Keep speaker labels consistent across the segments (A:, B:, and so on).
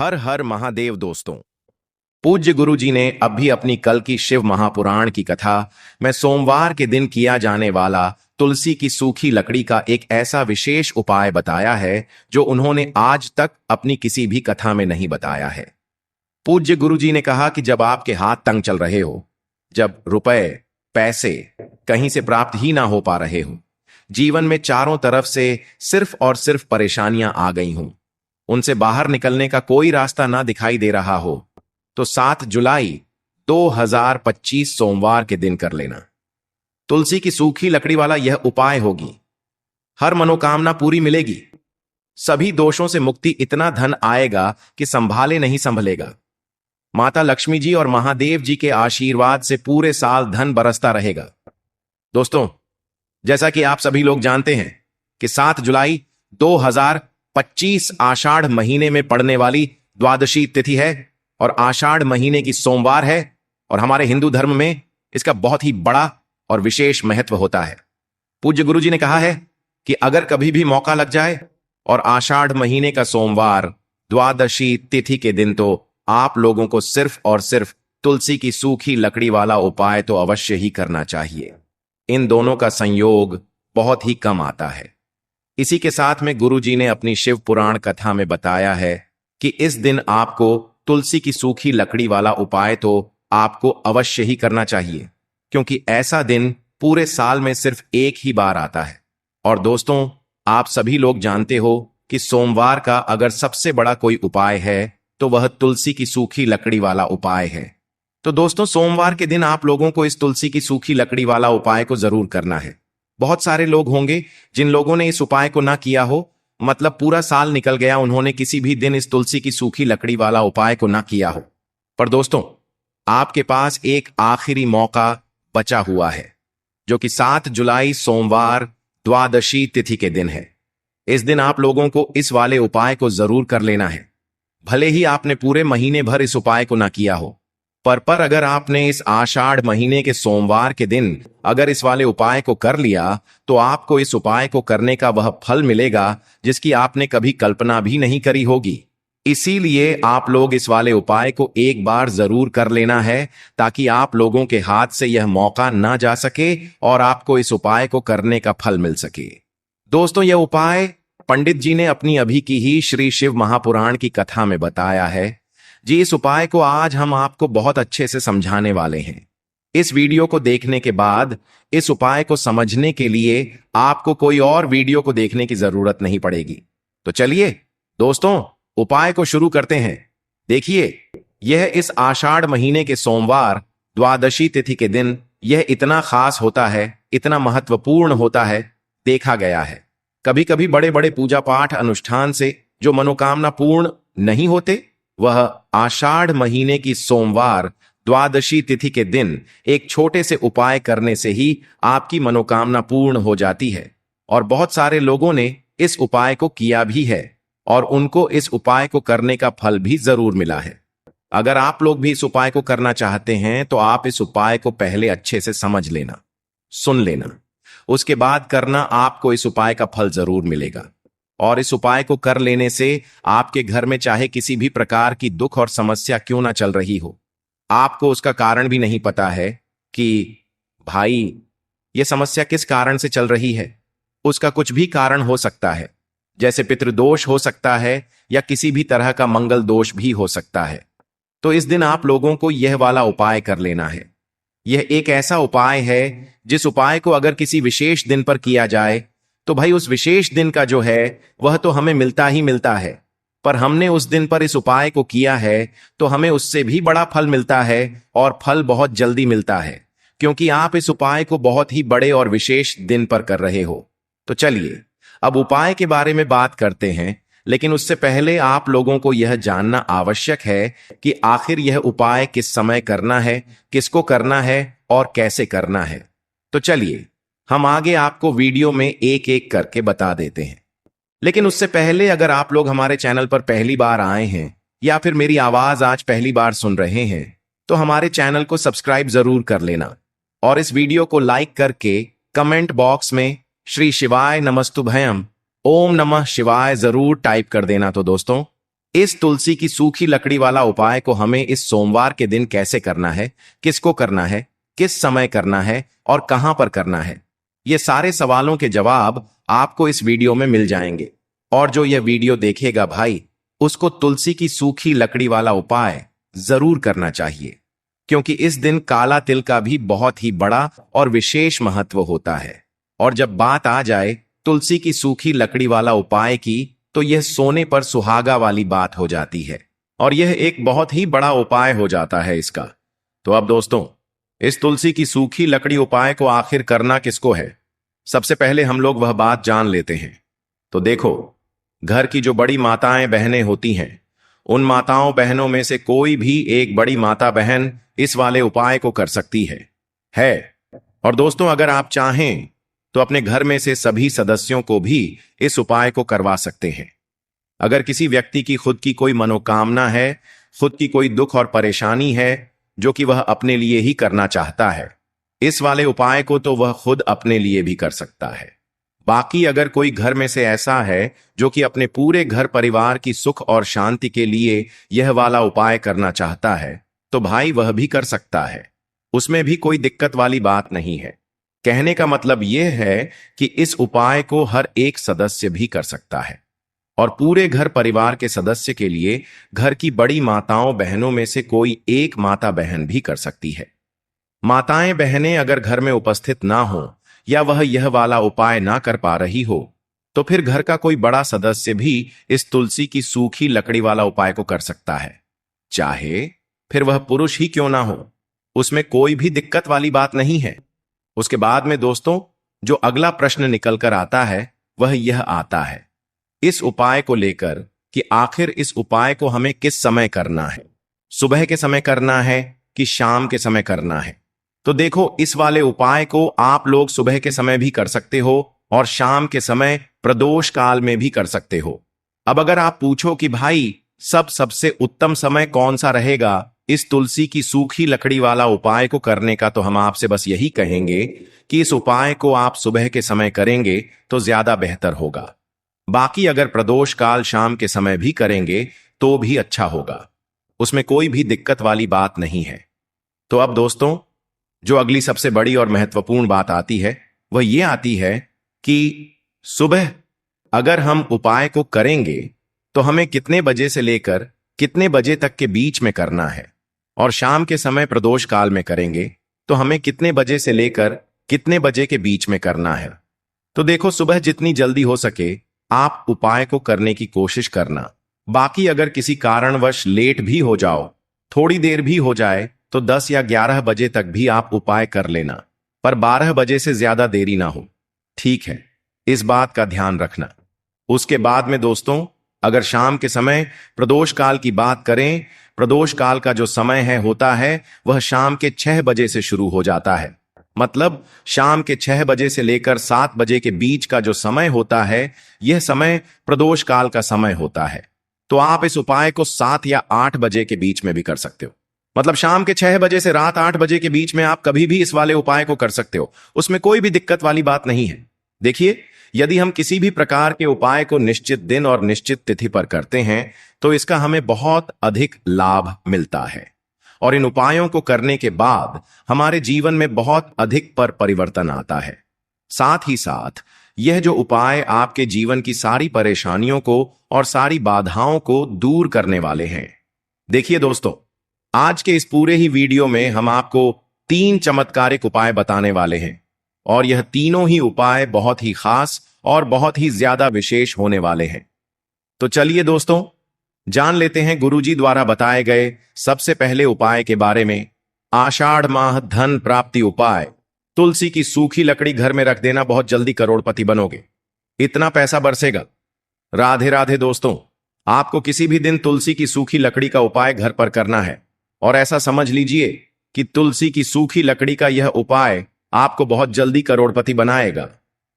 A: हर हर महादेव दोस्तों। पूज्य गुरु जी ने अब भी अपनी कल की शिव महापुराण की कथा में सोमवार के दिन किया जाने वाला तुलसी की सूखी लकड़ी का एक ऐसा विशेष उपाय बताया है जो उन्होंने आज तक अपनी किसी भी कथा में नहीं बताया है। पूज्य गुरु जी ने कहा कि जब आपके हाथ तंग चल रहे हो, जब रुपए पैसे कहीं से प्राप्त ही ना हो पा रहे हो, जीवन में चारों तरफ से सिर्फ और सिर्फ परेशानियां आ गई हों, उनसे बाहर निकलने का कोई रास्ता ना दिखाई दे रहा हो, तो 7 जुलाई 2025 सोमवार के दिन कर लेना। तुलसी की सूखी लकड़ी वाला यह उपाय होगी, हर मनोकामना पूरी मिलेगी, सभी दोषों से मुक्ति, इतना धन आएगा कि संभाले नहीं संभलेगा। माता लक्ष्मी जी और महादेव जी के आशीर्वाद से पूरे साल धन बरसता रहेगा। दोस्तों, जैसा कि आप सभी लोग जानते हैं कि 7 जुलाई 2025 आषाढ़ महीने में पड़ने वाली द्वादशी तिथि है और आषाढ़ महीने की सोमवार है, और हमारे हिंदू धर्म में इसका बहुत ही बड़ा और विशेष महत्व होता है। पूज्य गुरु जी ने कहा है कि अगर कभी भी मौका लग जाए और आषाढ़ महीने का सोमवार द्वादशी तिथि के दिन, तो आप लोगों को सिर्फ और सिर्फ तुलसी की सूखी लकड़ी वाला उपाय तो अवश्य ही करना चाहिए। इन दोनों का संयोग बहुत ही कम आता है। इसी के साथ में गुरु जी ने अपनी शिव पुराण कथा में बताया है कि इस दिन आपको तुलसी की सूखी लकड़ी वाला उपाय तो आपको अवश्य ही करना चाहिए, क्योंकि ऐसा दिन पूरे साल में सिर्फ एक ही बार आता है। और दोस्तों, आप सभी लोग जानते हो कि सोमवार का अगर सबसे बड़ा कोई उपाय है तो वह तुलसी की सूखी लकड़ी वाला उपाय है। तो दोस्तों, सोमवार के दिन आप लोगों को इस तुलसी की सूखी लकड़ी वाला उपाय को जरूर करना है। बहुत सारे लोग होंगे जिन लोगों ने इस उपाय को ना किया हो, मतलब पूरा साल निकल गया, उन्होंने किसी भी दिन इस तुलसी की सूखी लकड़ी वाला उपाय को ना किया हो। पर दोस्तों, आपके पास एक आखिरी मौका बचा हुआ है, जो कि 7 जुलाई सोमवार द्वादशी तिथि के दिन है। इस दिन आप लोगों को इस वाले उपाय को जरूर कर लेना है। भले ही आपने पूरे महीने भर इस उपाय को ना किया हो, पर अगर आपने इस आषाढ़ महीने के सोमवार के दिन अगर इस वाले उपाय को कर लिया, तो आपको इस उपाय को करने का वह फल मिलेगा जिसकी आपने कभी कल्पना भी नहीं करी होगी। इसीलिए आप लोग इस वाले उपाय को एक बार जरूर कर लेना है, ताकि आप लोगों के हाथ से यह मौका ना जा सके और आपको इस उपाय को करने का फल मिल सके। दोस्तों, यह उपाय पंडित जी ने अपनी अभी की ही श्री शिव महापुराण की कथा में बताया है जी। इस उपाय को आज हम आपको बहुत अच्छे से समझाने वाले हैं। इस वीडियो को देखने के बाद इस उपाय को समझने के लिए आपको कोई और वीडियो को देखने की जरूरत नहीं पड़ेगी। तो चलिए दोस्तों, उपाय को शुरू करते हैं। देखिए, यह इस आषाढ़ महीने के सोमवार द्वादशी तिथि के दिन यह इतना खास होता है, इतना महत्वपूर्ण होता है। देखा गया है कभी कभी बड़े बड़े पूजा पाठ अनुष्ठान से जो मनोकामना पूर्ण नहीं होते, वह आषाढ़ महीने की सोमवार द्वादशी तिथि के दिन एक छोटे से उपाय करने से ही आपकी मनोकामना पूर्ण हो जाती है। और बहुत सारे लोगों ने इस उपाय को किया भी है और उनको इस उपाय को करने का फल भी जरूर मिला है। अगर आप लोग भी इस उपाय को करना चाहते हैं तो आप इस उपाय को पहले अच्छे से समझ लेना, सुन लेना, उसके बाद करना। आपको इस उपाय का फल जरूर मिलेगा। और इस उपाय को कर लेने से आपके घर में चाहे किसी भी प्रकार की दुख और समस्या क्यों ना चल रही हो, आपको उसका कारण भी नहीं पता है कि भाई यह समस्या किस कारण से चल रही है, उसका कुछ भी कारण हो सकता है। जैसे पितृदोष हो सकता है या किसी भी तरह का मंगल दोष भी हो सकता है। तो इस दिन आप लोगों को यह वाला उपाय कर लेना है। यह एक ऐसा उपाय है जिस उपाय को अगर किसी विशेष दिन पर किया जाए तो भाई उस विशेष दिन का जो है वह तो हमें मिलता ही मिलता है, पर हमने उस दिन पर इस उपाय को किया है तो हमें उससे भी बड़ा फल मिलता है, और फल बहुत जल्दी मिलता है, क्योंकि आप इस उपाय को बहुत ही बड़े और विशेष दिन पर कर रहे हो। तो चलिए अब उपाय के बारे में बात करते हैं, लेकिन उससे पहले आप लोगों को यह जानना आवश्यक है कि आखिर यह उपाय किस समय करना है, किसको करना है और कैसे करना है। तो चलिए हम आगे आपको वीडियो में एक एक करके बता देते हैं। लेकिन उससे पहले अगर आप लोग हमारे चैनल पर पहली बार आए हैं या फिर मेरी आवाज आज पहली बार सुन रहे हैं, तो हमारे चैनल को सब्सक्राइब जरूर कर लेना और इस वीडियो को लाइक करके कमेंट बॉक्स में श्री शिवाय नमस्तुभयम, ओम नमः शिवाय जरूर टाइप कर देना। तो दोस्तों, इस तुलसी की सूखी लकड़ी वाला उपाय को हमें इस सोमवार के दिन कैसे करना है, किसको करना है, किस समय करना है और कहां पर करना है, ये सारे सवालों के जवाब आपको इस वीडियो में मिल जाएंगे। और जो यह वीडियो देखेगा भाई, उसको तुलसी की सूखी लकड़ी वाला उपाय जरूर करना चाहिए, क्योंकि इस दिन काला तिल का भी बहुत ही बड़ा और विशेष महत्व होता है। और जब बात आ जाए तुलसी की सूखी लकड़ी वाला उपाय की, तो यह सोने पर सुहागा वाली बात हो जाती है और यह एक बहुत ही बड़ा उपाय हो जाता है इसका। तो अब दोस्तों, इस तुलसी की सूखी लकड़ी उपाय को आखिर करना किसको है, सबसे पहले हम लोग वह बात जान लेते हैं। तो देखो, घर की जो बड़ी माताएं बहनें होती हैं, उन माताओं बहनों में से कोई भी एक बड़ी माता बहन इस वाले उपाय को कर सकती है। और दोस्तों, अगर आप चाहें तो अपने घर में से सभी सदस्यों को भी इस उपाय को करवा सकते हैं। अगर किसी व्यक्ति की खुद की कोई मनोकामना है, खुद की कोई दुख और परेशानी है जो कि वह अपने लिए ही करना चाहता है, इस वाले उपाय को तो वह खुद अपने लिए भी कर सकता है। बाकी अगर कोई घर में से ऐसा है जो कि अपने पूरे घर परिवार की सुख और शांति के लिए यह वाला उपाय करना चाहता है, तो भाई वह भी कर सकता है, उसमें भी कोई दिक्कत वाली बात नहीं है। कहने का मतलब यह है कि इस उपाय को हर एक सदस्य भी कर सकता है और पूरे घर परिवार के सदस्य के लिए घर की बड़ी माताओं बहनों में से कोई एक माता बहन भी कर सकती है। माताएं बहनें अगर घर में उपस्थित ना हो या वह यह वाला उपाय ना कर पा रही हो, तो फिर घर का कोई बड़ा सदस्य भी इस तुलसी की सूखी लकड़ी वाला उपाय को कर सकता है, चाहे फिर वह पुरुष ही क्यों ना हो, उसमें कोई भी दिक्कत वाली बात नहीं है। उसके बाद में दोस्तों, जो अगला प्रश्न निकल कर आता है वह यह आता है इस उपाय को लेकर कि आखिर इस उपाय को हमें किस समय करना है, सुबह के समय करना है कि शाम के समय करना है। तो देखो, इस वाले उपाय को आप लोग सुबह के समय भी कर सकते हो और शाम के समय प्रदोष काल में भी कर सकते हो। अब अगर आप पूछो कि भाई सबसे उत्तम समय कौन सा रहेगा इस तुलसी की सूखी लकड़ी वाला उपाय को करने का, तो हम आपसे बस यही कहेंगे कि इस उपाय को आप सुबह के समय करेंगे तो ज्यादा बेहतर होगा। बाकी अगर प्रदोष काल शाम के समय भी करेंगे तो भी अच्छा होगा, उसमें कोई भी दिक्कत वाली बात नहीं है। तो अब दोस्तों, जो अगली सबसे बड़ी और महत्वपूर्ण बात आती है वह यह आती है कि सुबह अगर हम उपाय को करेंगे तो हमें कितने बजे से लेकर कितने बजे तक के बीच में करना है, और शाम के समय प्रदोष काल में करेंगे तो हमें कितने बजे से लेकर कितने बजे के बीच में करना है। तो देखो, सुबह जितनी जल्दी हो सके आप उपाय को करने की कोशिश करना। बाकी अगर किसी कारणवश लेट भी हो जाओ, थोड़ी देर भी हो जाए, तो 10 या 11 बजे तक भी आप उपाय कर लेना, पर 12 बजे से ज्यादा देरी ना हो, ठीक है, इस बात का ध्यान रखना। उसके बाद में दोस्तों, अगर शाम के समय प्रदोष काल की बात करें, प्रदोष काल का जो समय होता है वह शाम के 6 बजे से शुरू हो जाता है। मतलब शाम के 6 बजे से लेकर 7 बजे के बीच का जो समय होता है, यह समय प्रदोष काल का समय होता है। तो आप इस उपाय को 7 या 8 बजे के बीच में भी कर सकते हो। मतलब शाम के 6 बजे से रात 8 बजे के बीच में आप कभी भी इस वाले उपाय को कर सकते हो, उसमें कोई भी दिक्कत वाली बात नहीं है। देखिए, यदि हम किसी भी प्रकार के उपाय को निश्चित दिन और निश्चित तिथि पर करते हैं तो इसका हमें बहुत अधिक लाभ मिलता है, और इन उपायों को करने के बाद हमारे जीवन में बहुत अधिक परिवर्तन आता है। साथ ही साथ यह जो उपाय आपके जीवन की सारी परेशानियों को और सारी बाधाओं को दूर करने वाले हैं। देखिए दोस्तों, आज के इस पूरे ही वीडियो में हम आपको 3 चमत्कारिक उपाय बताने वाले हैं, और यह तीनों ही उपाय बहुत ही खास और बहुत ही ज्यादा विशेष होने वाले हैं। तो चलिए दोस्तों, जान लेते हैं गुरुजी द्वारा बताए गए सबसे पहले उपाय के बारे में। आषाढ़ माह धन प्राप्ति उपाय। तुलसी की सूखी लकड़ी घर में रख देना, बहुत जल्दी करोड़पति बनोगे, इतना पैसा बरसेगा। राधे राधे दोस्तों, आपको किसी भी दिन तुलसी की सूखी लकड़ी का उपाय घर पर करना है, और ऐसा समझ लीजिए कि तुलसी की सूखी लकड़ी का यह उपाय आपको बहुत जल्दी करोड़पति बनाएगा,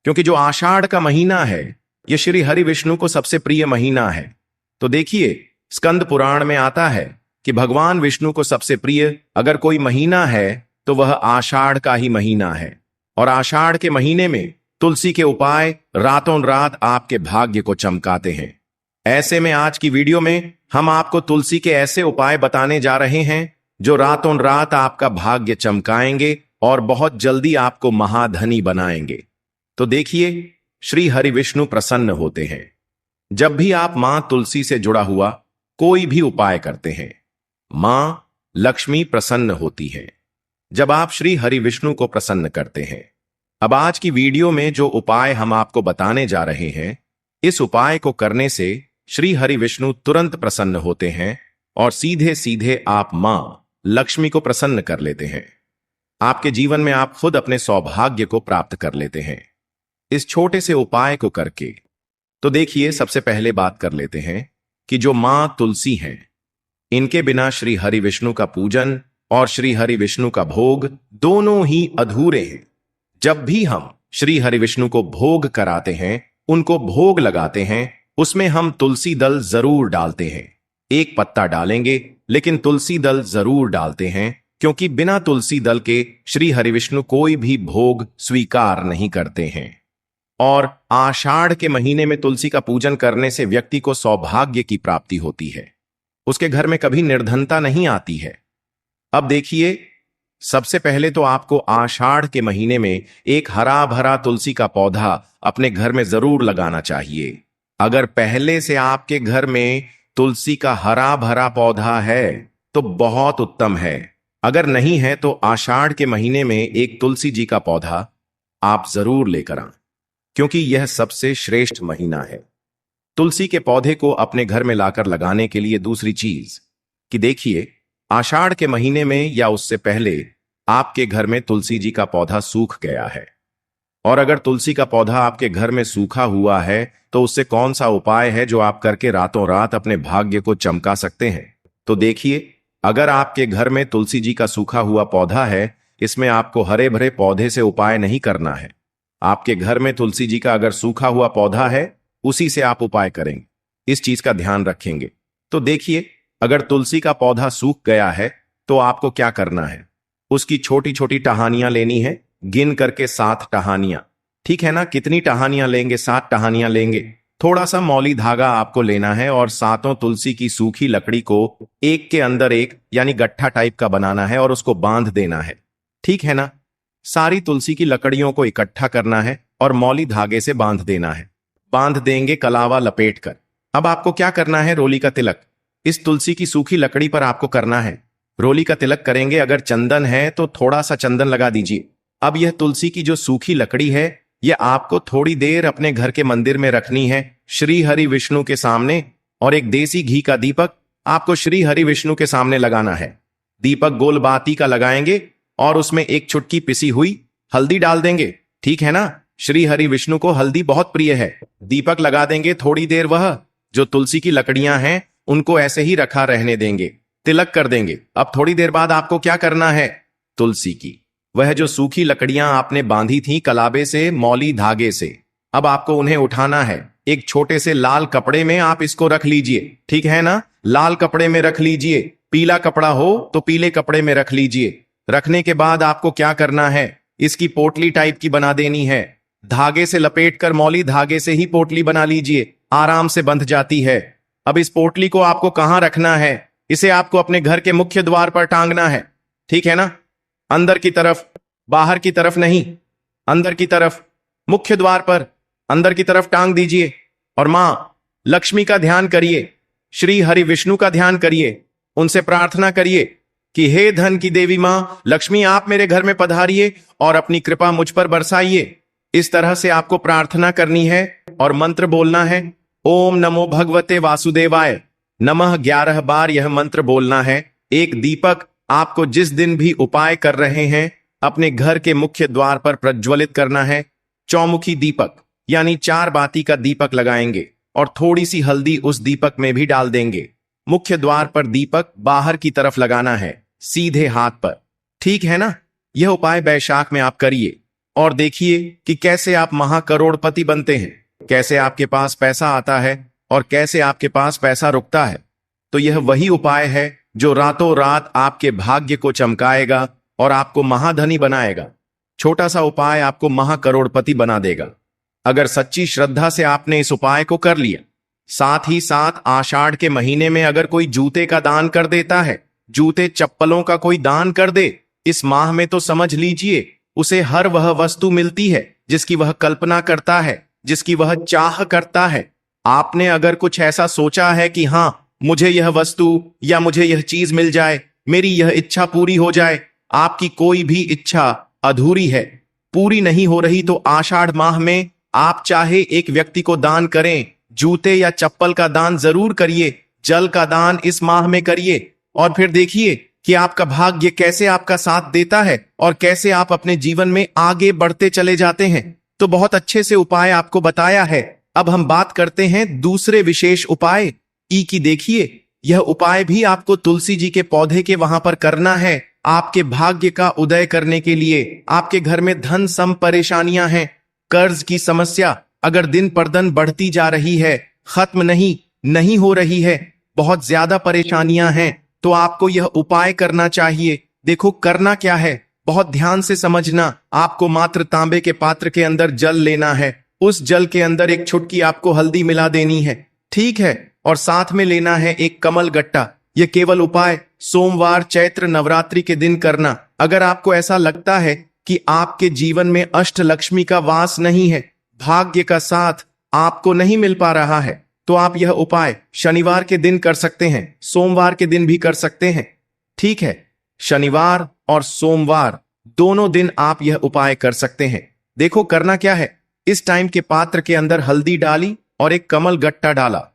A: क्योंकि जो आषाढ़ का महीना है यह श्री हरि विष्णु को सबसे प्रिय महीना है। तो देखिए, स्कंद पुराण में आता है कि भगवान विष्णु को सबसे प्रिय अगर कोई महीना है तो वह आषाढ़ का ही महीना है, और आषाढ़ के महीने में तुलसी के उपाय रातों रात आपके भाग्य को चमकाते हैं। ऐसे में आज की वीडियो में हम आपको तुलसी के ऐसे उपाय बताने जा रहे हैं जो रातों रात आपका भाग्य चमकाएंगे और बहुत जल्दी आपको महाधनी बनाएंगे। तो देखिए, श्री हरि विष्णु प्रसन्न होते हैं जब भी आप मां तुलसी से जुड़ा हुआ कोई भी उपाय करते हैं। मां लक्ष्मी प्रसन्न होती है जब आप श्री हरि विष्णु को प्रसन्न करते हैं। अब आज की वीडियो में जो उपाय हम आपको बताने जा रहे हैं, इस उपाय को करने से श्री हरि विष्णु तुरंत प्रसन्न होते हैं और सीधे सीधे आप मां लक्ष्मी को प्रसन्न कर लेते हैं। आपके जीवन में आप खुद अपने सौभाग्य को प्राप्त कर लेते हैं इस छोटे से उपाय को करके। तो देखिए, सबसे पहले बात कर लेते हैं कि जो मां तुलसी हैं, इनके बिना श्री हरि विष्णु का पूजन और श्री हरि विष्णु का भोग दोनों ही अधूरे हैं। जब भी हम श्री हरि विष्णु को भोग कराते हैं, उनको भोग लगाते हैं, उसमें हम तुलसी दल जरूर डालते हैं। एक पत्ता डालेंगे, लेकिन तुलसी दल जरूर डालते हैं, क्योंकि बिना तुलसी दल के श्री हरि विष्णु कोई भी भोग स्वीकार नहीं करते हैं। और आषाढ़ के महीने में तुलसी का पूजन करने से व्यक्ति को सौभाग्य की प्राप्ति होती है, उसके घर में कभी निर्धनता नहीं आती है। अब देखिए, सबसे पहले तो आपको आषाढ़ के महीने में एक हरा भरा तुलसी का पौधा अपने घर में जरूर लगाना चाहिए। अगर पहले से आपके घर में तुलसी का हरा भरा पौधा है तो बहुत उत्तम है। अगर नहीं है तो आषाढ़ के महीने में एक तुलसी जी का पौधा आप जरूर लेकर आएं, क्योंकि यह सबसे श्रेष्ठ महीना है तुलसी के पौधे को अपने घर में लाकर लगाने के लिए। दूसरी चीज कि देखिए, आषाढ़ के महीने में या उससे पहले आपके घर में तुलसी जी का पौधा सूख गया है, और अगर तुलसी का पौधा आपके घर में सूखा हुआ है तो उससे कौन सा उपाय है जो आप करके रातों रात अपने भाग्य को चमका सकते हैं। तो देखिए, अगर आपके घर में तुलसी जी का सूखा हुआ पौधा है, इसमें आपको हरे भरे पौधे से उपाय नहीं करना है। आपके घर में तुलसी जी का अगर सूखा हुआ पौधा है, उसी से आप उपाय करेंगे। इस चीज का ध्यान रखेंगे। तो देखिए, अगर तुलसी का पौधा सूख गया है तो आपको क्या करना है, उसकी छोटी छोटी टहनियां लेनी है, गिन करके 7 टहनियां। ठीक है ना? कितनी टहनियां लेंगे? 7 टहनियां लेंगे। थोड़ा सा मौली धागा आपको लेना है और 7 तुलसी की सूखी लकड़ी को एक के अंदर एक यानी गट्ठा टाइप का बनाना है और उसको बांध देना है। ठीक है ना? सारी तुलसी की लकड़ियों को इकट्ठा करना है और मौली धागे से बांध देना है। बांध देंगे कलावा लपेट कर। अब आपको क्या करना है, रोली का तिलक इस तुलसी की सूखी लकड़ी पर आपको करना है। रोली का तिलक करेंगे, अगर चंदन है तो थोड़ा सा चंदन लगा दीजिए। अब यह तुलसी की जो सूखी लकड़ी है, यह आपको थोड़ी देर अपने घर के मंदिर में रखनी है श्री हरि विष्णु के सामने, और एक देसी घी का दीपक आपको श्री हरि विष्णु के सामने लगाना है। दीपक गोल बाती का लगाएंगे और उसमें एक चुटकी पिसी हुई हल्दी डाल देंगे। ठीक है ना? श्री हरि विष्णु को हल्दी बहुत प्रिय है। दीपक लगा देंगे, थोड़ी देर वह जो तुलसी की लकड़ियां हैं उनको ऐसे ही रखा रहने देंगे, तिलक कर देंगे। अब थोड़ी देर बाद आपको क्या करना है, तुलसी की वह जो सूखी लकड़ियां आपने बांधी थी कलाबे से, मौली धागे से, अब आपको उन्हें उठाना है। एक छोटे से लाल कपड़े में आप इसको रख लीजिए। ठीक है ना? लाल कपड़े में रख लीजिए, पीला कपड़ा हो तो पीले कपड़े में रख लीजिए। रखने के बाद आपको क्या करना है, इसकी पोटली टाइप की बना देनी है। धागे से लपेटकर मौली धागे से ही पोटली बना लीजिए, आराम से बंध जाती है। अब इस पोटली को आपको कहां रखना है, इसे आपको अपने घर के मुख्य द्वार पर टांगना है। ठीक है ना? अंदर की तरफ, बाहर की तरफ नहीं, अंदर की तरफ, मुख्य द्वार पर अंदर की तरफ टांग दीजिए। और मां लक्ष्मी का ध्यान करिए, श्री हरि विष्णु का ध्यान करिए, उनसे प्रार्थना करिए कि हे धन की देवी मां लक्ष्मी, आप मेरे घर में पधारिए और अपनी कृपा मुझ पर बरसाइए। इस तरह से आपको प्रार्थना करनी है और मंत्र बोलना है, ओम नमो भगवते वासुदेवाय नमः। 11 बार यह मंत्र बोलना है। एक दीपक आपको जिस दिन भी उपाय कर रहे हैं अपने घर के मुख्य द्वार पर प्रज्वलित करना है। चौमुखी दीपक यानी 4 बाती का दीपक लगाएंगे और थोड़ी सी हल्दी उस दीपक में भी डाल देंगे। मुख्य द्वार पर दीपक बाहर की तरफ लगाना है, सीधे हाथ पर। ठीक है ना? यह उपाय बैशाख में आप करिए और देखिए कि कैसे आप महाकरोड़पति बनते हैं, कैसे आपके पास पैसा आता है और कैसे आपके पास पैसा रुकता है। तो यह वही उपाय है जो रातों रात आपके भाग्य को चमकाएगा और आपको महाधनी बनाएगा। छोटा सा उपाय आपको महाकरोड़पति बना देगा। अगर सच्ची श्रद्धा से आपने इस उपाय को कर लिया साथ ही साथ आषाढ़ के महीने में अगर कोई जूते का दान कर देता है, जूते चप्पलों का कोई दान कर दे, इस माह में तो समझ लीजिए उसे हर वह वस्तु मिलती है जिसकी वह कल्पना करता है, जिसकी वह चाह करता है। आपने अगर कुछ ऐसा सोचा है कि हाँ, मुझे यह वस्तु या मुझे यह चीज मिल जाए, मेरी यह इच्छा पूरी हो जाए, आपकी कोई भी इच्छा अधूरी है, पूरी नहीं हो रही, तो आषाढ़ माह में आप चाहे एक व्यक्ति को दान करें, जूते या चप्पल का दान जरूर करिए, जल का दान इस माह में करिए, और फिर देखिए कि आपका भाग्य कैसे आपका साथ देता है और कैसे आप अपने जीवन में आगे बढ़ते चले जाते हैं। तो बहुत अच्छे से उपाय आपको बताया है। अब हम बात करते हैं दूसरे विशेष उपाय की। देखिए, यह उपाय भी आपको तुलसी जी के पौधे के वहां पर करना है, आपके भाग्य का उदय करने के लिए। आपके घर में धन सम परेशानियां हैं, कर्ज की समस्या अगर दिन पर दिन बढ़ती जा रही है, खत्म नहीं हो रही है, बहुत ज्यादा परेशानियां हैं, तो आपको यह उपाय करना चाहिए। देखो करना क्या है, बहुत ध्यान से समझना। आपको मात्र तांबे के पात्र के अंदर जल लेना है, उस जल के अंदर एक चुटकी आपको हल्दी मिला देनी है, ठीक है, और साथ में लेना है एक कमल गट्टा। यह केवल उपाय सोमवार चैत्र नवरात्रि के दिन करना। अगर आपको ऐसा लगता है कि आपके जीवन में अष्टलक्ष्मी का वास नहीं है, भाग्य का साथ आपको नहीं मिल पा रहा है, तो आप यह उपाय शनिवार के दिन कर सकते हैं, सोमवार के दिन भी कर सकते हैं, ठीक है। शनिवार और सोमवार दोनों दिन आप यह उपाय कर सकते हैं। देखो करना क्या है, इस टाइम के पात्र के अंदर हल्दी डाली और एक कमल गट्टा डाला।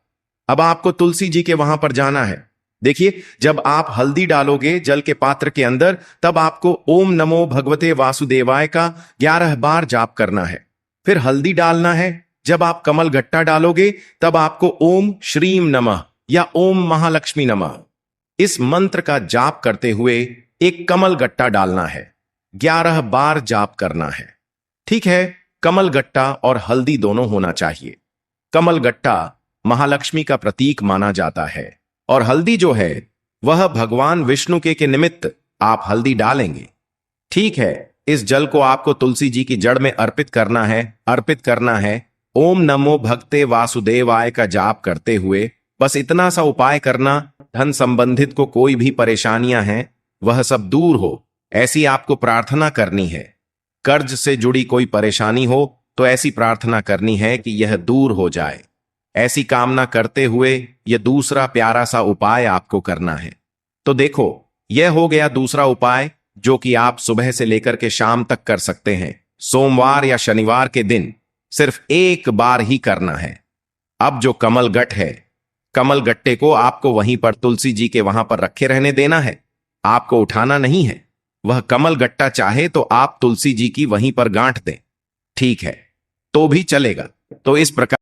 A: अब आपको तुलसी जी के वहां पर जाना है। देखिए, जब आप हल्दी डालोगे जल के पात्र के अंदर, तब आपको ओम नमो भगवते वासुदेवाय का 11 बार जाप करना है। फिर हल्दी डालना है। जब आप कमल गट्टा डालोगे, तब आपको ओम श्रीम नमः या ओम महालक्ष्मी नमः इस मंत्र का जाप करते हुए एक कमल गट्टा डालना है, 11 बार जाप करना है, ठीक है। कमल गट्टा और हल्दी दोनों होना चाहिए। कमल गट्टा महालक्ष्मी का प्रतीक माना जाता है, और हल्दी जो है वह भगवान विष्णु के निमित्त आप हल्दी डालेंगे, ठीक है। इस जल को आपको तुलसी जी की जड़ में अर्पित करना है। ओम नमो भगते वासुदेवाय का जाप करते हुए बस इतना सा उपाय करना। धन संबंधित को कोई भी परेशानियां हैं वह सब दूर हो, ऐसी आपको प्रार्थना करनी है। कर्ज से जुड़ी कोई परेशानी हो तो ऐसी प्रार्थना करनी है कि यह दूर हो जाए। ऐसी कामना करते हुए यह दूसरा प्यारा सा उपाय आपको करना है। तो देखो, यह हो गया दूसरा उपाय जो कि आप सुबह से लेकर के शाम तक कर सकते हैं। सोमवार या शनिवार के दिन सिर्फ एक बार ही करना है। अब जो कमल गट्ट है, कमल गट्टे को आपको वहीं पर तुलसी जी के वहां पर रखे रहने देना है, आपको उठाना नहीं है। वह कमल गट्टा चाहे तो आप तुलसी जी की वहीं पर गांठ दें, ठीक है, तो भी चलेगा। तो इस प्रकार